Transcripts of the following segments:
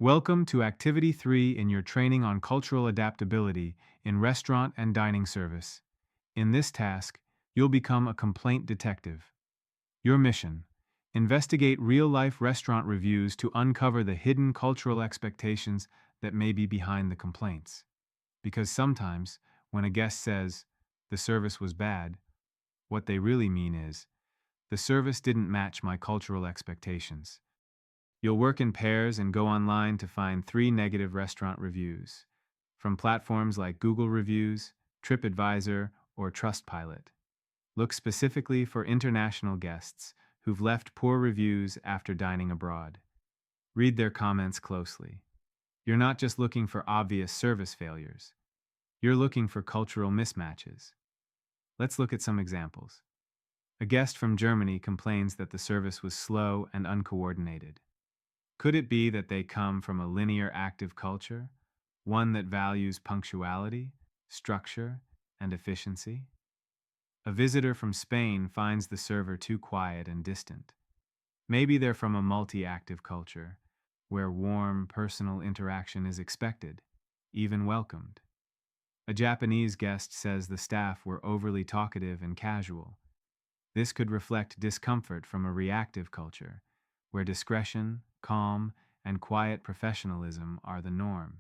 Welcome to Activity 3 in your training on cultural adaptability in restaurant and dining service. In this task, you'll become a complaint detective. Your mission: investigate real life restaurant reviews to uncover the hidden cultural expectations that may be behind the complaints. Because sometimes, when a guest says, the service was bad, what they really mean is, the service didn't match my cultural expectations. You'll work in pairs and go online to find 3 negative restaurant reviews from platforms like Google Reviews, TripAdvisor, or Trustpilot. Look specifically for international guests who've left poor reviews after dining abroad. Read their comments closely. You're not just looking for obvious service failures, you're looking for cultural mismatches. Let's look at some examples. A guest from Germany complains that the service was slow and uncoordinated. Could it be that they come from a linear active culture, one that values punctuality, structure, and efficiency? A visitor from Spain finds the server too quiet and distant. Maybe they're from a multi-active culture, where warm, personal interaction is expected, even welcomed. A Japanese guest says the staff were overly talkative and casual. This could reflect discomfort from a reactive culture, where discretion, calm, and quiet professionalism are the norm.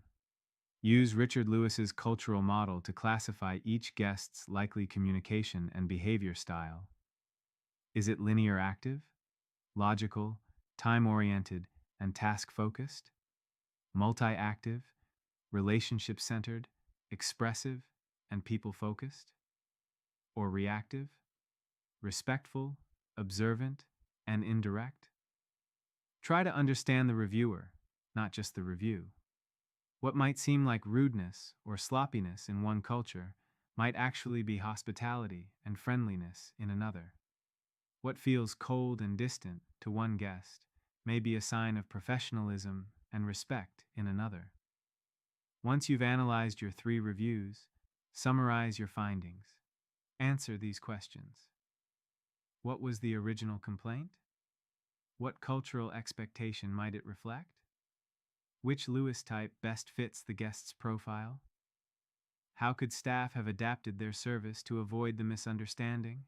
Use Richard Lewis's cultural model to classify each guest's likely communication and behavior style. Is it linear active, logical, time-oriented, and task-focused? Multi-active, relationship-centered, expressive, and people-focused? Or reactive, respectful, observant, and indirect? Try to understand the reviewer, not just the review. What might seem like rudeness or sloppiness in one culture might actually be hospitality and friendliness in another. What feels cold and distant to one guest may be a sign of professionalism and respect in another. Once you've analyzed your 3 reviews, summarize your findings. Answer these questions. What was the original complaint? What cultural expectation might it reflect? Which Lewis type best fits the guest's profile? How could staff have adapted their service to avoid the misunderstanding?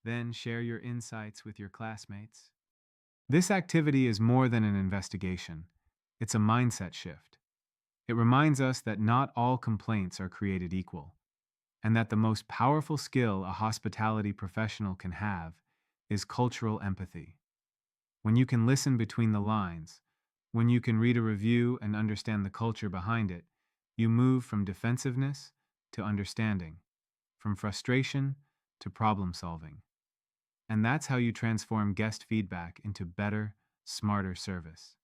Then share your insights with your classmates. This activity is more than an investigation. It's a mindset shift. It reminds us that not all complaints are created equal, and that the most powerful skill a hospitality professional can have is cultural empathy. When you can listen between the lines, when you can read a review and understand the culture behind it, you move from defensiveness to understanding, from frustration to problem solving. And that's how you transform guest feedback into better, smarter service.